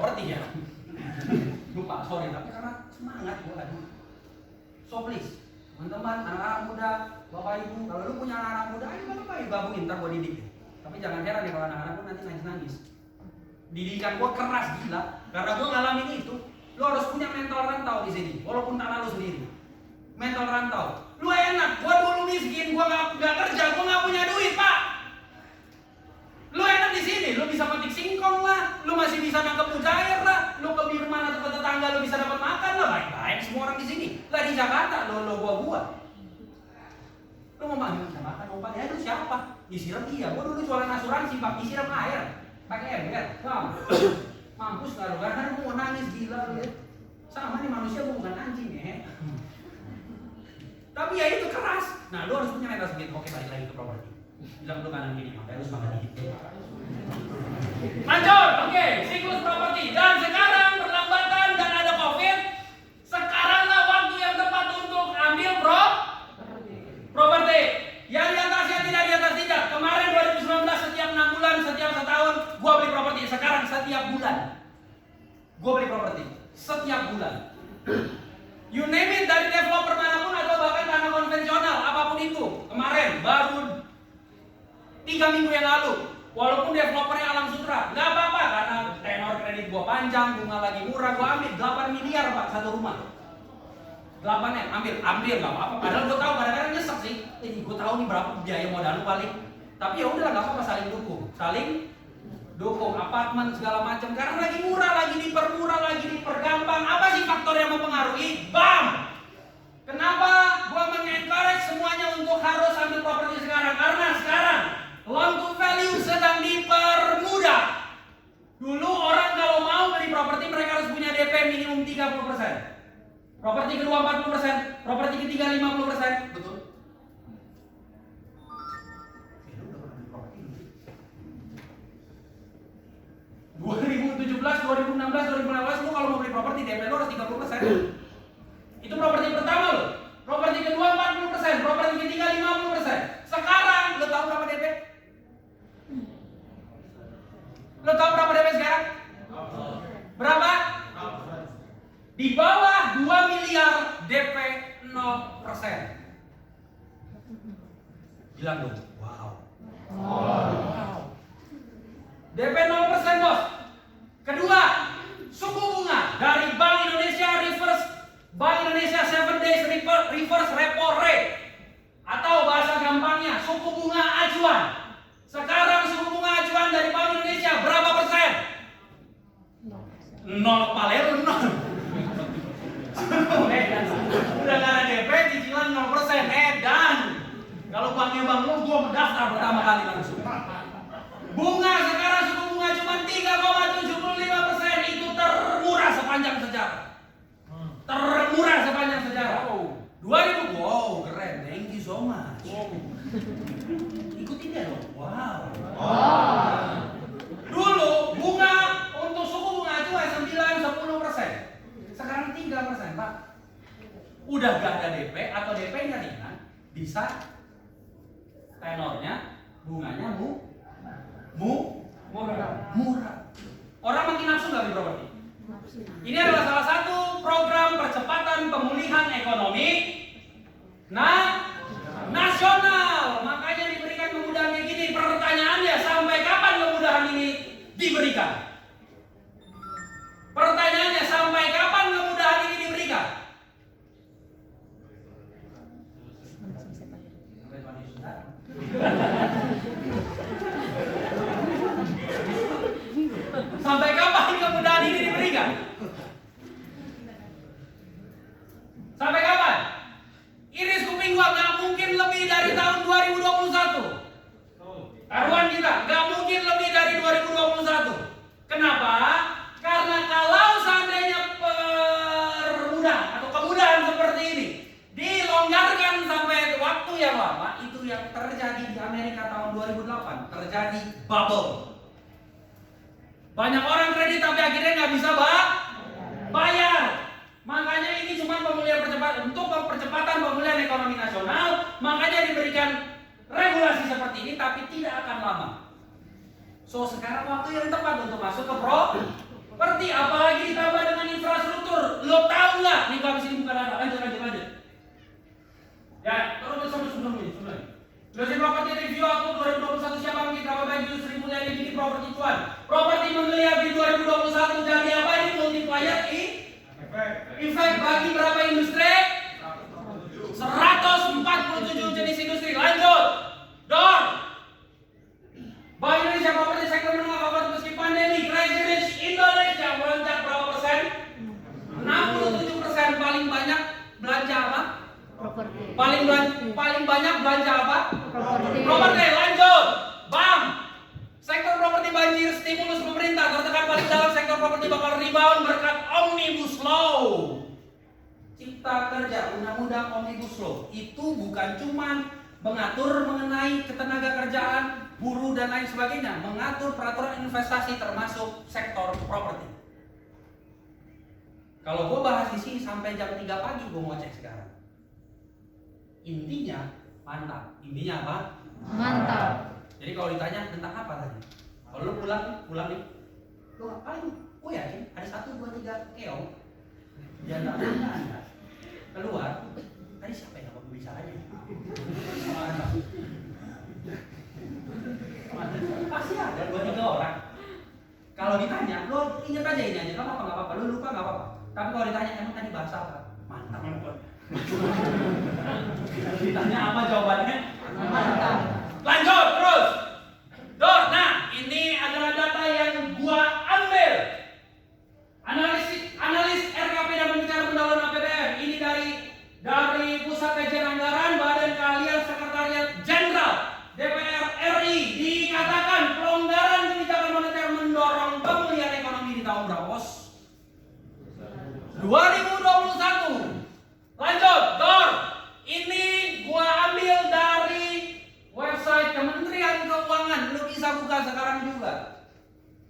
properti ya. Lupa, sorry, tapi karena semangat gue lagi. So please, teman-teman, anak-anak muda, bapak ibu, kalau lu punya anak-anak muda, ayo bapak ibu gabungin, ntar gue didik. Tapi jangan heran ya kalau anak-anak lu nanti nangis-nangis. Didikan gue keras gila, karena gue ngalamin itu. Lu harus punya mental rantau di sini, walaupun tanah lu sendiri. Mental rantau. Lu enak, gue dulu miskin, gue nggak kerja, gue nggak punya duit, Pak. Lu enak di sini, lu bisa petik singkong lah, lu masih bisa nangkep mujair lah, lu ke Birman atau ke tetangga lu bisa dapat makan lah, baik-baik semua orang di sini. Lah di Jakarta lo gua. Lu mau manggil makan, mau panggil lu siapa? Disiram iya, gua dulu jualan asuransi, Pak, disiram air, pakai ember, mampus nggak lu? Karena gua mau nangis gila lu ya. Sama nih manusia gua bukan anjing ya. Tapi ya itu keras. Nah lu harus punya mental segitu. Oke, balik lagi ke properti. Bilang lu kanan gini, makanya lu semangat dikit. Lanjut, oke, siklus properti. Dan sekarang perlambatan dan ada COVID. Sekaranglah waktu yang tepat untuk ambil properti. Yang di atas yang tidak di atas tidak. Kemarin 2019 setiap 6 bulan, setiap setahun, gua beli properti. Sekarang setiap bulan, gua beli properti. Setiap bulan. You name it, dari developer manapun atau bahkan tanah konvensional, apapun itu. Kemarin baru 3 minggu yang lalu, walaupun developernya Alam Sutra, nggak apa-apa karena tenor kredit gua panjang, bunga lagi murah, gua ambil 8 miliar Pak satu rumah. 8 ambil nggak apa-apa. Padahal gua tahu kadang-kadang nyesek sih. Gua tahu nih berapa biaya modal lu paling. Tapi ya udah nggak apa-apa, saling dukung apartemen segala macam karena lagi murah, lagi dipermurah, lagi dipergampang. Apa sih faktor yang mempengaruhi? BAM. Kenapa gua mengencourage semuanya untuk harus ambil properti sekarang? Karena sekarang loan to value sedang dipermudah. Dulu orang kalau mau beli properti mereka harus punya DP minimum 30%. Properti kedua 40%, properti ketiga 50%. Betul? 2017, 2016, 2018 lu kalau mau beli properti DP lu harus 30%. Itu properti pertama lo. Properti kedua 40%, properti ketiga 50%. Sekarang lu tahu berapa DP? Lo tahu berapa DP sekarang? Berapa? Di bawah 2 miliar DP 0%. Bilang dong, wow. DP 0% bos. Kedua, suku bunga dari Bank Indonesia Bank Indonesia 7 days reverse repo rate. Atau bahasa gampangnya, suku bunga acuan. Sekarang suku bunga acuan dari Bank Indonesia berapa persen? 0 paling 0. Udah gak ada DP, cicilan 0%. Dan kalau banknya bang lu, gua mendaftar pertama kali langsung. Bunga sekarang suku bunga cuma 3,75%. Itu termurah sepanjang sejarah. Termurah sepanjang sejarah. 2000, wow keren, thank you so much. Ikutin ya dong, wow. Dulu bunga untuk suku bunga acuan 9-10%. Sekarang 3%, Pak. Udah gak ada DP atau DP-nya ringan, bisa tenornya, bunganya murah. Orang makin nafsu nggak beli properti? Ini adalah salah satu program percepatan pemulihan ekonomi nasional. Makanya diberikan kemudahan kayak gini. Pertanyaannya, sampai kapan kemudahan ini diberikan? Pertanyaannya, sampai kapan kemudahan ini diberikan? Sampai kapan kemudahan ini diberikan? Sampai kapan? Iris kuping gua, nggak mungkin lebih dari tahun 2021. Taruhan kita, nggak mungkin lebih dari 2021. Kenapa? Karena kalau seandainya permudah atau kemudahan seperti ini dilonggarkan sampai waktu yang lama, itu yang terjadi di Amerika tahun 2008, terjadi bubble. Banyak orang kredit tapi akhirnya nggak bisa bayar. Makanya ini cuma pemulihan percepatan untuk percepatan pemulihan ekonomi nasional. Makanya diberikan regulasi seperti ini, tapi tidak akan lama. So sekarang waktu yang tepat untuk masuk ke Berarti apalagi ditambah dengan infrastruktur. Lo tahu nggak? Nih Pak, sini bukan ada. Lanjut. Ya, terus sampai sebelum ini. Industri Property Review Aku 2021 siapa yang kita bagi Sri Mulyani Bini Property Cuan. Properti menggeliat di 2021 jadi apa ini multiplier effect bagi berapa industri? 147 jenis industri. Lanjut. Dor. Bank Indonesia Property Sector menengah bawah meski pandemi. Crazy Rich Indonesia melonjak berapa persen? 67%. Paling banyak belanja apa? Properti. Paling banyak belanja apa? Properti. Lanjut. Bang. Sektor properti banjir stimulus pemerintah tertekan paling dalam sektor properti bakal rebound berkat Omnibus Law. Cipta Kerja, Undang-Undang Omnibus Law itu bukan cuman mengatur mengenai ketenaga kerjaan, buruh dan lain sebagainya, mengatur peraturan investasi termasuk sektor properti. Kalau gue bahas di sini sampai jam 3 pagi gue mau cek sekarang. Intinya mantap. Intinya apa? Mantap. Jadi kalau ditanya tentang apa tadi? Kalau lu pulang nih, lu ngapain? Gue yakin ada 1, 2, 3 keong. Dia nggak ada. Keluar. Tadi siapa yang ngomong bisa aja? Pasti ada 2, 3 orang. Kalau ditanya, lu ingat aja ini aja. Nggak apa-apa. Lu lupa nggak apa-apa. Tapi kalau ditanya emang tadi bahasa apa? Mantap. Ditanya apa jawabannya? Mantap. Lanjut terus. Nah ini adalah data yang gua ambil. Analis RKP dan pembicara pendahuluan APBN. Ini dari Pusat Kajian Anggaran Badan Keahlian Sekretariat Jenderal DPR RI. Dikatakan pelonggaran kebijakan moneter mendorong pemulihan ekonomi di tahun berapa, Bos? 2021. Lanjut, Dor. Ini gua ambil dari website Kementerian Keuangan. Lu bisa buka sekarang juga.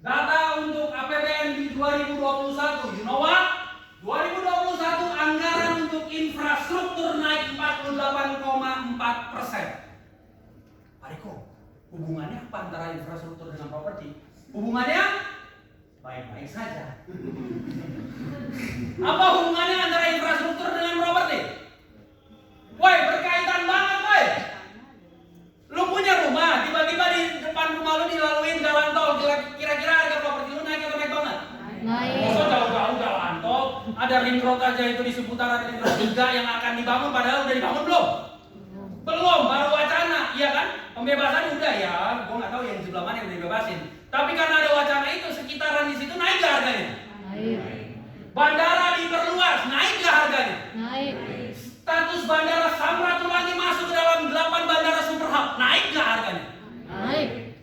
Data untuk APBN di 2021. You know what? 2021 anggaran untuk infrastruktur naik 48,4%. Pak Riko, hubungannya apa antara infrastruktur dengan properti? Hubungannya baik-baik saja. Apa hubungannya antara infrastruktur dengan properti? Woi, berkaitan banget, woi. Lu punya rumah, tiba-tiba di depan rumah lu dilaluin jalan tol, kira-kira harga properti lu naik atau naik banget? Naik. Masa jauh-jauh jalan tol, ada ring road aja itu di seputaran ring road 3 yang akan dibangun, padahal udah dibangun belum? Belum, baru wacana, iya kan? Pembebasan udah ya, gua nggak tahu yang di sebelah mana yang dibebasin. Tapi karena ada wacana itu, sekitaran di situ naik gak harganya? Naik. Bandara diperluas, naik gak harganya? Naik. Status bandara Samratulangi masuk ke dalam 8 bandara super hub, naik gak harganya? Naik.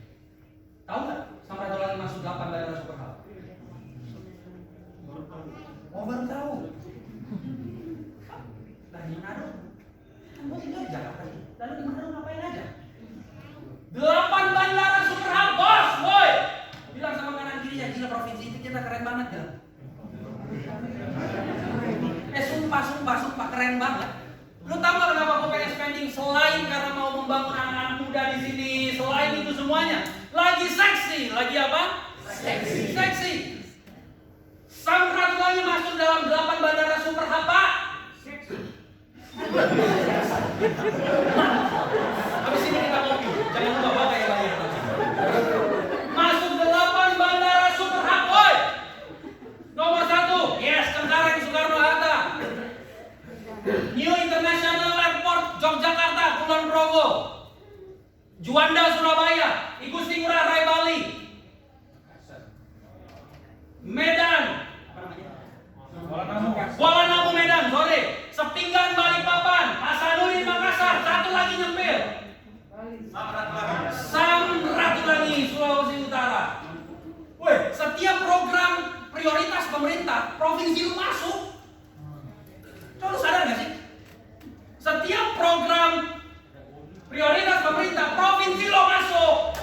Tahu nggak Samratulangi masuk 8 bandara super hub? Oh, baru tahu. Nah, di Manado, kan gue tinggal di Jakarta sih. Lalu di Manado ngapain aja? 8 bandara super hub, bos, woi. Bilang sama kanan kirinya, gila provinsi itu kita keren banget ya. Sumpah keren banget. Lu tahu gak kenapa gue pengen spending selain karena mau membangun anak-anak muda di sini, selain itu semuanya, lagi seksi, lagi apa? Seksi. Samratulangi masuk dalam 8 bandara super hub, Pak. Habis ini kita kopi, jangan lupa bapak ya bayar. Masuk 8 bandara super hub, boy. Nomor 1, yes, Cengkareng Soekarno-Hatta. New International Airport Yogyakarta, Kulon Progo. Juanda Surabaya, Igusti Ngurah Rai Bali. Medan. Kuala Namu Medan, sorry. Sepinggan Balikpapan, Hasanuddin Makassar, satu lagi nyempil. Samratulangi Sulawesi Utara. Woi, setiap program prioritas pemerintah provinsi lu masuk. Coba lu sadar gak sih? Setiap program prioritas pemerintah provinsi lo masuk.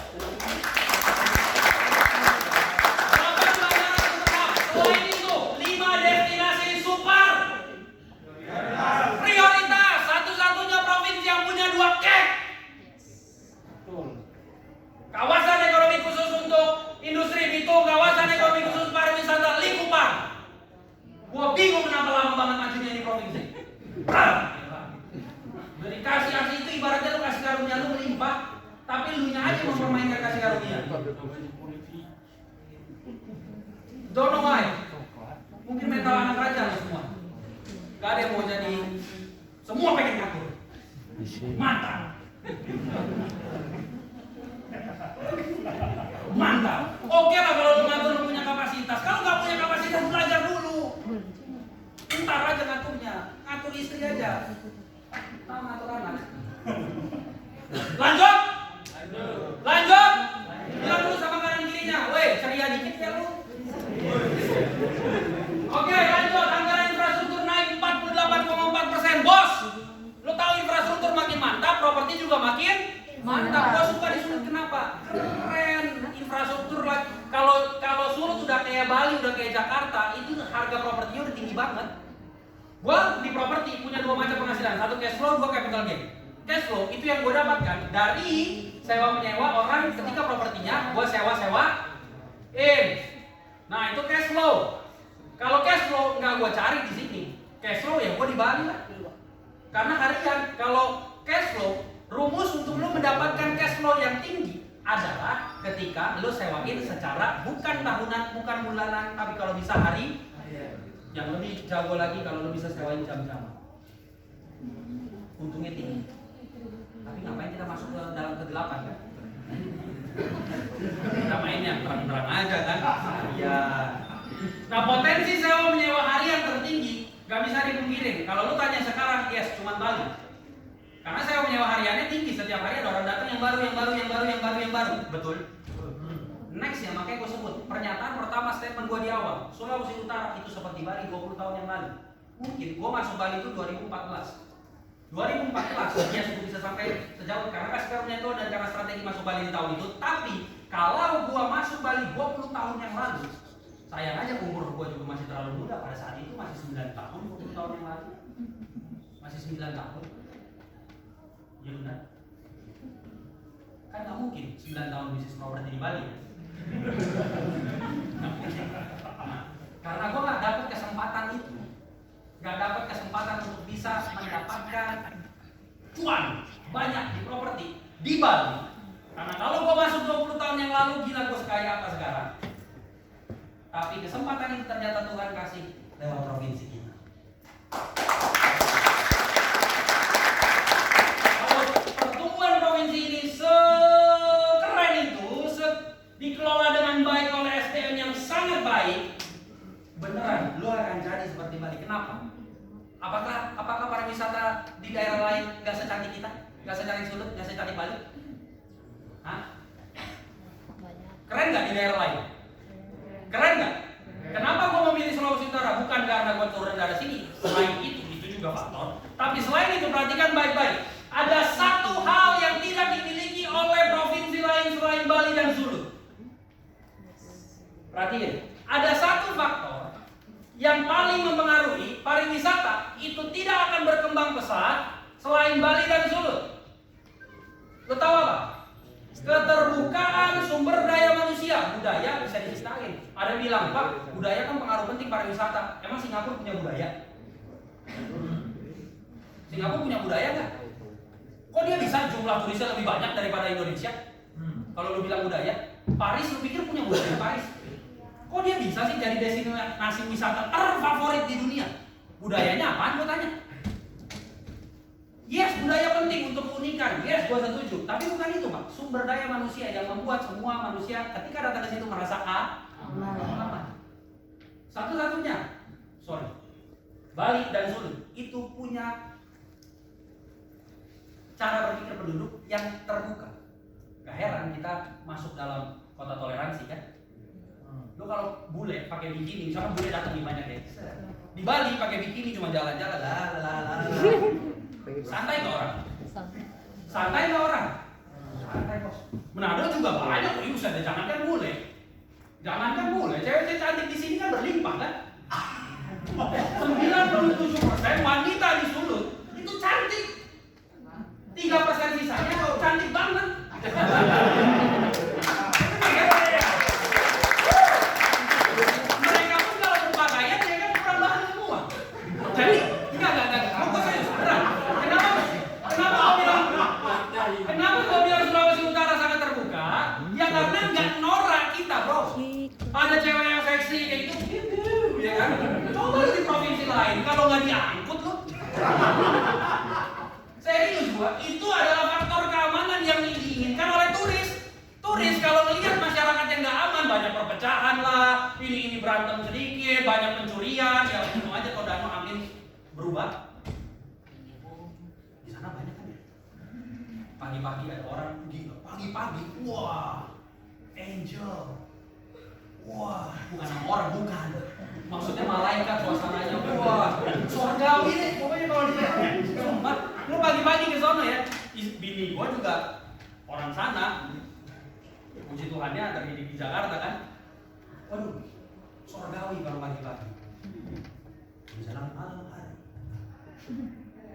Selain itu, 5 destinasi super prioritas. Satu-satunya provinsi yang punya 2 camp. karunia. Don't know why. Mungkin mental anak raja lah semua. Gak ada yang mau jadi, semua pengen ngatur. Mantap. Mantap. Oke lah kalau lu ngatur lu punya kapasitas. Kalau nggak punya kapasitas belajar dulu. Ntar aja ngaturnya. Ngatur istri aja. Nah, ngatur anak. Lanjut. Lanjut. Bilang dulu sama kanan kirinya. Weh, ceria dikit ya lu. Oke, lanjut. Anggaran infrastruktur naik 48,4%. Bos, lu tahu infrastruktur makin mantap, properti juga makin mantap. Gua suka di Sulut, kenapa? Keren. Infrastruktur lagi. Kalau Sulut udah kayak Bali, udah kayak Jakarta, itu harga propertinya udah tinggi banget. Gua di properti punya dua macam penghasilan, satu cash flow, dua capital gain. Cash flow itu yang gue dapatkan dari sewa menyewa orang ketika propertinya gue sewa-sewain. Nah itu cash flow. Kalau cash flow nggak gue cari di sini. Cash flow ya gue di Bali lah. Karena harian. Kalau cash flow, rumus untuk lo mendapatkan cash flow yang tinggi adalah ketika lo sewain secara bukan tahunan, bukan bulanan, tapi kalau bisa hari. Yang lebih jago lagi kalau lo bisa sewain jam-jam. Untungnya tinggi. Tapi ngapain kita masuk ke dalam kegelapan kan? Kita main yang terang-terang aja kan? Ya. Nah potensi sewa menyewa harian tertinggi gak bisa dipungkirin. Kalau lu tanya sekarang, yes, cuma Bali. Karena sewa menyewa hariannya tinggi, setiap hari ada orang datang yang baru. Betul? Next ya, makanya gue sebut pernyataan pertama statement gue di awal, Sulawesi Utara itu seperti Bali 20 tahun yang lalu. Mungkin gue masuk Bali itu 2014. 2014 ya sudah bisa sampai sejauh karena kasih itu dan cara strategi masuk Bali di tahun itu. Tapi kalau gua masuk Bali 20 tahun yang lalu, sayang aja umur gua juga masih terlalu muda pada saat itu, masih 9 tahun 20 tahun yang lalu. Masih 9 tahun. Ya benar. Kan nggak mungkin 9 tahun bisnis properti di Bali. Nah, karena gua nggak dapat kesempatan itu. Gak dapat kesempatan untuk bisa mendapatkan cuan banyak di properti di Bali. Karena kalau gue masuk 20 tahun yang lalu, gila gue sekaya apa sekarang. Tapi kesempatan itu ternyata Tuhan kasih lewat provinsi kita. Kalau pertumbuhan provinsi ini sekeren itu, dikelola dengan baik oleh SDM yang sangat baik, beneran lo akan jadi seperti Bali. Kenapa? Apakah pariwisata di daerah lain gak secantik kita? Gak secantik Sulut? Gak secantik Bali? Hah? Keren gak di daerah lain? Keren gak? Kenapa gue memilih Sulawesi Utara? Bukan karena gue turun dari sini. Selain itu juga faktor. Tapi selain itu perhatikan baik-baik. Ada satu hal yang tidak dimiliki oleh provinsi lain selain Bali dan Sulut. Perhatiin. Ada satu faktor yang paling mempengaruhi pariwisata itu tidak akan berkembang pesat selain Bali dan Sulut. Lo tahu apa? Keterbukaan sumber daya manusia. Budaya bisa diciptain. Ada yang bilang, Pak, budaya kan pengaruh penting pariwisata. Emang Singapura punya budaya? Singapura punya budaya nggak? Kok dia bisa jumlah turisnya lebih banyak daripada Indonesia? Kalau lo bilang budaya, Paris lo pikir punya budaya Paris? Kok dia bisa sih jadi destinasi wisata terfavorit di dunia? Budayanya apaan? Gue tanya. Yes, budaya penting untuk keunikan. Yes, gue setuju. Tapi bukan itu, Pak. Sumber daya manusia yang membuat semua manusia ketika datang ke situ merasa aman. Satu-satunya, Bali dan Sulut itu punya cara berpikir penduduk yang terbuka. Gak heran kita masuk dalam kota toleransi kan? Lo kalau bule pakai bikini, misalkan bule datang di banyak ya. Di Bali pakai bikini cuma jalan-jalan santai ke orang. Santai ke orang. Santai bos. Manado juga banyak kok, usah jangankan bule. Jangankan bule, cewek-cewek cantik di sini kan berlimpah kan? 97% wanita di Sulut itu cantik. 3% sisanya cantik banget. Kenapa kau bilang Sulawesi Utara sangat terbuka? Ya ngapain kalau nggak diangkut lu? Serius gua, itu adalah faktor keamanan yang diinginkan oleh turis. Turis kalau melihat masyarakat yang nggak aman, banyak perpecahan lah, ini berantem sedikit, banyak pencurian, ya untung aja kalau Danau angin berubah. Di sana banyak kan ya? Pagi-pagi ada orang gila, pagi-pagi, wah, angel, wah, bukan nama orang, bukan. Maksudnya malaikat suasananya, wah, surgawi nih, pokoknya kalau di sana. Lu pagi-pagi ke sana ya, bini gua juga orang sana. Puji Tuhannya terdidik di Jakarta kan. Waduh, surgawi kalau pagi-pagi. Di sana malam hari.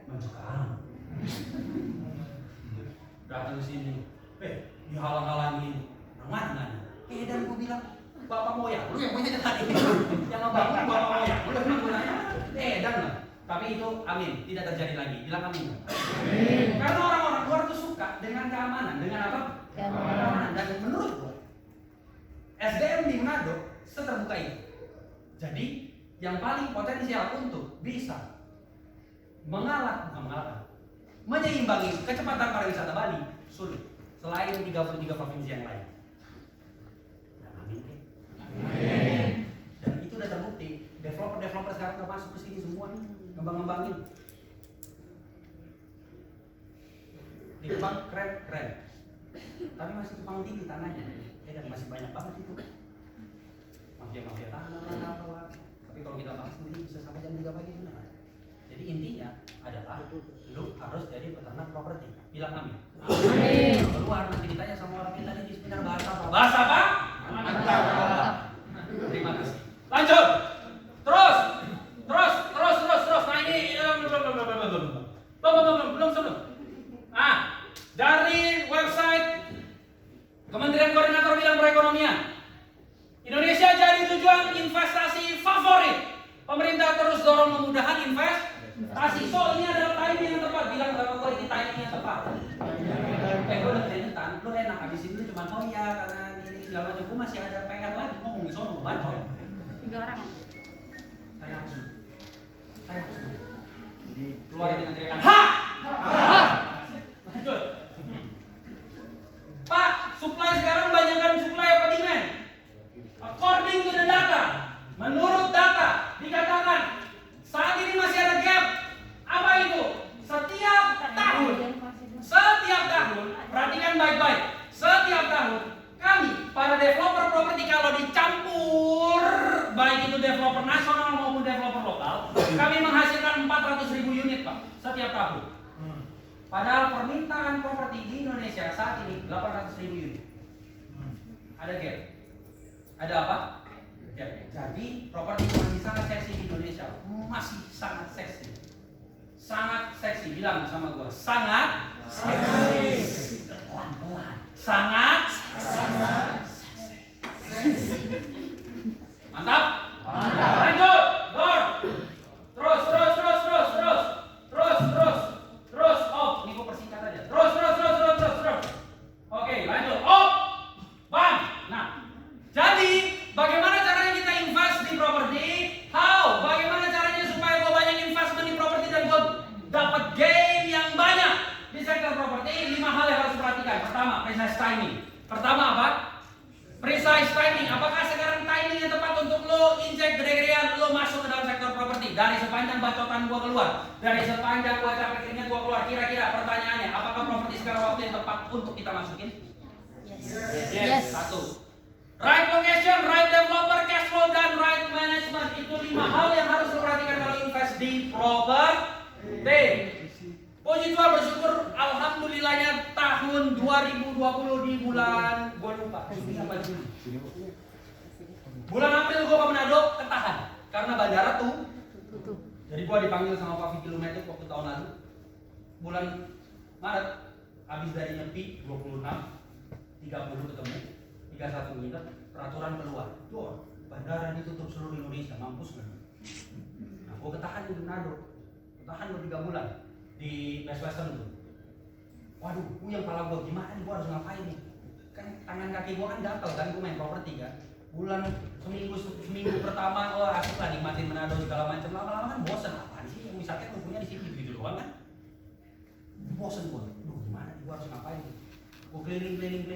Mencekam. Datang ke sini, dihalang-halangin. Mana? Dan gua bilang, bapak moyang lu yang punya tadi. Yang ngebangun bapak moyang lu yang nanya. Dan lah. Tapi itu amin, tidak terjadi lagi. Bilang amin. Amin. Karena orang-orang luar tuh suka dengan keamanan, dengan apa? Keamanan. Dan menurut gua, SDM di Manado seterbuka itu. Jadi yang paling potensial untuk bisa menyeimbangi kecepatan pariwisata Bali sulit selain 33 provinsi yang lain. Amin. Dan itu udah terbukti. Developer sekarang udah masuk ke sini semua, ngembang-ngembangin. Di Jepang keren. Tapi masih tumpang tinggi tanahnya. Dan masih banyak banget itu. Mafia tanah apa. Tapi kalau kita bahas ini bisa sampai jam 3 pagi benar. Jadi intinya adalah lu harus jadi peternak properti. Bilang amin. Amin. Keluar nanti ditanya sama orang kita di sekitar bahasa apa? Bahasa apa? Mantap. Terima kasih. Lanjut. Terus. Nah ini belum. Dari website Kementerian Koordinator Bidang Perekonomian, Indonesia jadi tujuan investasi favorit. Pemerintah terus dorong memudahkan investasi. So ini adalah timing yang tepat. Bilang berapa kali ini timing yang tepat. Gue udah keringetan, lu enak habisin lu cuma karena ini segala macam. Gue masih ada PR lagi ngomong di sono banyak. 3 orang. Saya harus. Jadi keluar dengan teriakan ha! Lanjut. Pak, supply sekarang banyakkan supply apa demand? According to the data, menurut data dikatakan saat ini masih ada gap. Apa itu? Setiap tahun, perhatikan baik-baik. Setiap tahun kami para developer properti kalau dicampur baik itu developer nasional maupun developer lokal, kami menghasilkan 400.000 unit Pak setiap tahun. Padahal permintaan properti di Indonesia saat ini 800.000 unit. Ada gap. Ada apa? Gap. Jadi properti masih sangat seksi di Indonesia. Masih sangat seksi. Sangat seksi. Bilang sama gua. Sangat seksi. Pelan-pelan. Sangat seksi. Mantap? Mantap. Lanjut. Terus. Oh, ini gua persingkat aja. Terus. Oke, lanjut. Oh, bang. Nah, jadi bagaimana caranya kita invest di properti? How? Bagaimana caranya supaya gua banyak investment di properti dan gua dapat gain yang banyak di sektor properti? 5 hal yang harus diperhatikan. Pertama, precise timing. Pertama apa? Precise timing. Apakah sekarang timing yang tepat untuk lo injek gede-gedean lo masuk ke dalam sektor properti? Dari sepanjang bacotan gua keluar, dari sepanjang gua capek keringat gua keluar, kira-kira pertanyaannya, apakah properti sekarang waktu yang tepat untuk kita masukin? Yes. 1. Right location, right developer, cash flow, dan right management. Itu 5 hal yang harus lo perhatikan kalau invest di properti. Puji Tuhan, bersyukur alhamdulillahnya tahun 2020 di bulan gua lupa Juli. Bulan April gua ke Manado ketahan karena bandara tuh. Jadi gua dipanggil sama Pak Vicky Lumetu waktu tahun lalu. Bulan Maret habis dari nyepi 26, 30 ketemu, 31 ngiler, peraturan keluar. Tuh, bandara ditutup seluruh Indonesia, mampus nggak? Nah, gua ketahan di Manado. Ketahan 3 bulan. Di Best Western tuh. Waduh, yang kepala gue gimana nih, gue harus ngapain nih? Kan tangan kaki gue kan gatel kan, gue main properti kan. bulan seminggu pertama oh asik lah nikmatin Manado segala macam, lama-lama kan bosan, apaan sih yang wisata kumpulnya di sini gitu doang kan, bosan gua, gimana nih gua harus ngapain? Gua keliling,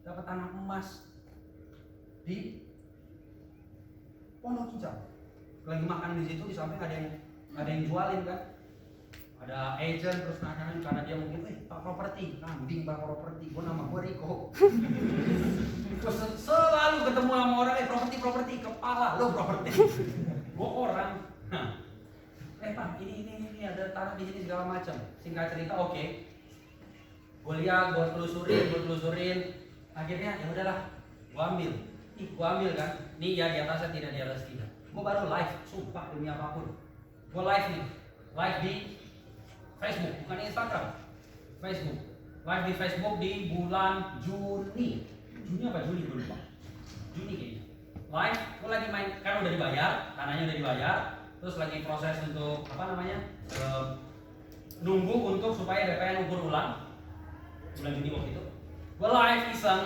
dapat tanah emas di Pondok Indah. Lagi makan di situ di samping ada yang jualin kan, ada agent terus nanya karena dia mungkin Pak Properti, kambing Pak Properti, gua nama gua Riko. Terus selalu ketemu sama orang properti kepala lo properti, gua orang. Pak ini ada tanah di sini segala macam. Singkat cerita oke. Gua lihat, gua telusurin, akhirnya ya udahlah, gua ambil kan. Nih ya di atasnya tidak, di atas tidak. Gua baru live, sumpah demi apapun. Gua live di Facebook, bukan di Instagram. Facebook. Live di Facebook di bulan Juni apa Juli gue lupa. Juni kayaknya. Live, gue lagi main, kan udah dibayar, tanahnya udah dibayar, terus lagi proses untuk nunggu untuk supaya BPN ukur ulang. Bulan Juni waktu itu. Gue live iseng,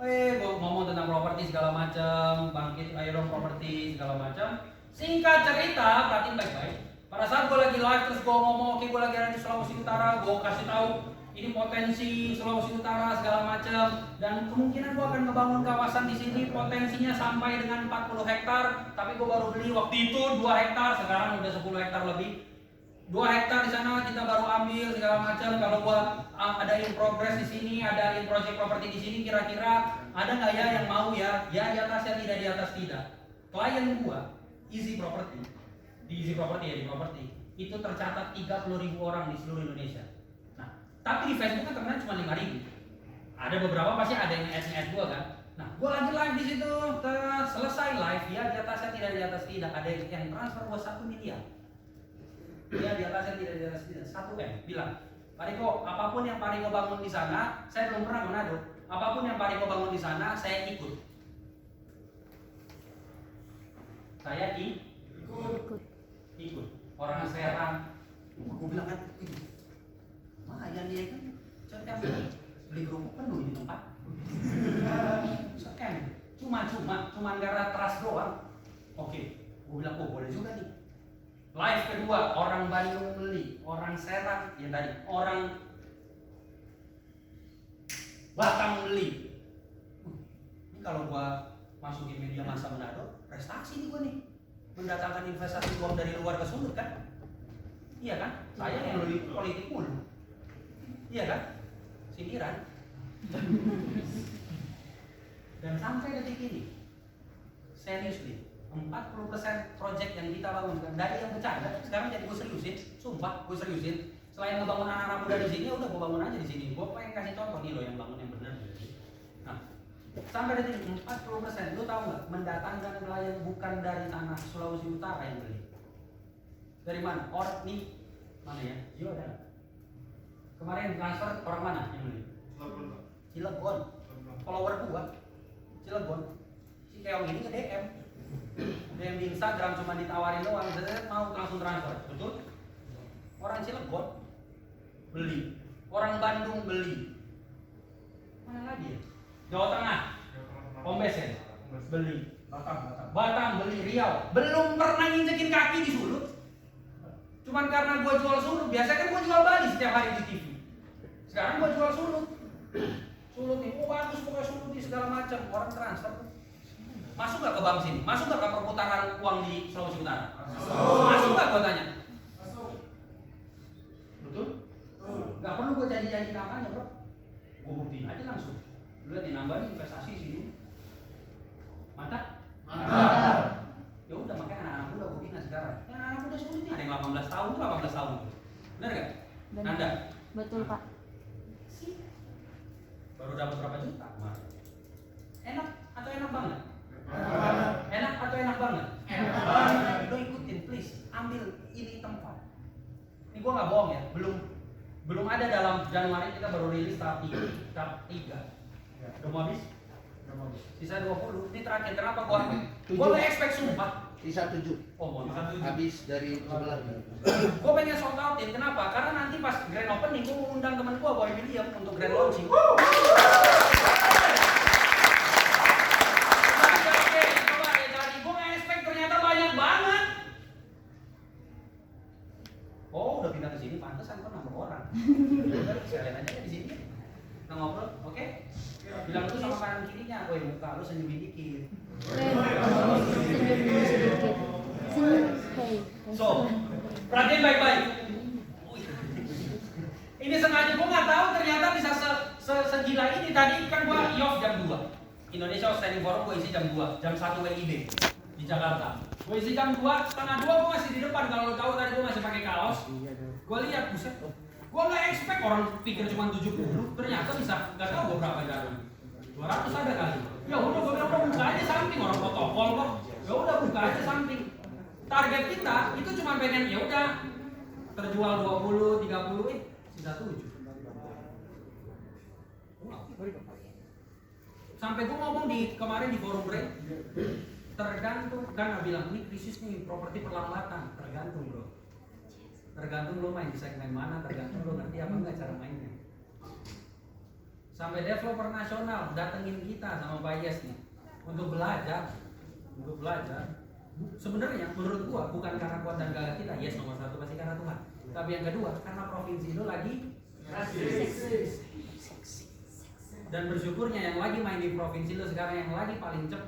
gue ngomong tentang properti segala macam, bangkit ayo dong properti segala macam. Singkat cerita, perhatiin baik-baik. Pada saat gue lagi live terus gue ngomong, gue lagi ada di Sulawesi Utara, gue kasih tahu ini potensi Sulawesi Utara segala macam, dan kemungkinan gue akan ngebangun kawasan di sini potensinya sampai dengan 40 hektar, tapi gue baru beli waktu itu 2 hektar, sekarang udah 10 hektar lebih. 2 hektar di sana kita baru ambil segala macam. Kalau gua ada in progress di sini, ada in project property di sini, kira-kira ada nggak ya yang mau ya? Ya di atas ya tidak, di atas tidak. Klien gua Easy Property, di property itu tercatat 30.000 orang di seluruh Indonesia. Nah, tapi di Facebook kan ternyata cuma 5.000. Ada beberapa pasti ada yang add gua kan. Nah, gua lagi live di situ, selesai live ya di atas ya tidak, di atas tidak. Ada yang transfer gua 1 miliar. Dia di atasnya tidak, di atas tidak. 1 M bilang, Pak Riko, apapun yang Pak Riko bangun di sana, saya belum pernah Manado. Apapun yang Pak Riko bangun di sana, saya ikut. Saya ikut. Orang Serang, aku bilang kan, lumayan dia kan, saya beli kerupuk penuh di tempat. Sekian, cuma gara trust doang. Oke, gue bilang, boleh juga nih. Live kedua, orang Bandung beli, orang Serang, ya tadi, orang Batam beli. Ini kalau gua masukin media massa Manado, prestasi nih gua nih. Mendatangkan investasi uang dari luar ke Sulut kan? Iya kan? Saya yang lebih politik mulu. Iya kan? Sindiran. Dan sampai detik ini, seriously, 40% project yang kita bangunkan dari yang bercanda sekarang jadi gue seriusin, sumpah gue seriusin. Selain ngebangun anak-anak muda di sini, udah gue bangun aja di sini. Gue pengen kasih contoh nih lo yang bangun yang benar. Nah, sampai detik 40%, lo tahu nggak? Mendatangkan klien bukan dari tanah Sulawesi Utara yang beli. Dari mana? Orang nih mana ya? Jio ada. Kemarin transfer orang mana yang beli? Cilegon. Follower gua Cilegon. Si Keong ini ke DM. DM di Instagram cuma ditawarin doang, mau langsung transfer, betul? Orang Cilegon beli, orang Bandung beli, mana lagi ya? Jawa Tengah, Ombesen beli, Batam beli, Riau, belum pernah nginjekin kaki di Sulut. Cuman karena gua jual Sulut, biasanya kan gua jual Bali setiap hari di TV. Sekarang gua jual Sulut. Sulut nih, bagus pokoknya Sulut nih segala macam, orang transfer. Masuk gak ke bank sini? Masuk gak ke perputaran uang di Sulawesi Utara? Masuk gak gue tanya? Masuk. Betul? Gak perlu gue janji-janji kampanye bro. Gue buktiin aja langsung. Lu lihat dinambahin investasi sini. Mantap? Mantap. Ya udah makanya anak-anak muda gue bina sekarang. Ya anak-anak muda Sulut nih ada yang 18 tahun tuh 18 tahun. Benar gak? Nanda? Betul Pak. Baru dapat berapa juta kemarin? Enak atau enak banget? Enak atau enak banget? Enak banget. Lo ikutin please, ambil ini tempat. Ini gua nggak bohong ya, belum ada dalam Januari kita baru rilis tahap 3. Udah mau habis? Sisa 20. Ini terakhir. Kenapa gua nggak expect sumpah. Sisa 7. Oh, mau Habis dari sebelah. Gua pengen sold outin. Kenapa? Karena nanti pas grand opening gua undang teman gua Boy William untuk grand launching. Sekalian aja di sini. Nah, ngobrol, oke? Bilang tuh sama kanan kirinya, woi muka lu senyumin dikit. Senyum dulu sedikit. Senyum. Hey. So, perhatiin baik-baik. Ini sengaja gue nggak tahu ternyata bisa segila ini. Tadi kan gue IOF jam 2 Indonesia Outstanding Forum, gue isi jam 2 jam 1 WIB di Jakarta. Gue isi jam 2, setengah 2 gue masih di depan. Kalau lo tahu tadi gue masih pakai kaos. Gue lihat, buset. Gue nggak expect orang pikir cuma 70. Ternyata bisa, nggak tahu gue berapa jalan. 200 ada kali. Ya udah gue bilang buka aja samping, orang protokol kok. Ya udah buka aja samping. Target kita itu cuma pengen ya udah terjual 20, 30, sisa 7. Sampai gue ngomong kemarin di forum break, tergantung kan bilang ini krisis nih, properti perlambatan, tergantung bro. Tergantung lo main di segmen mana, tergantung lo ngerti apa enggak cara mainnya. Sampai developer nasional datengin kita sama Bayes nih untuk belajar. Sebenarnya menurut gua bukan karena kuat dan gagah kita, yes nomor 1 pasti karena Tuhan. Tapi yang kedua karena provinsi lo lagi dan bersyukurnya yang lagi main di provinsi lo sekarang yang lagi paling cepat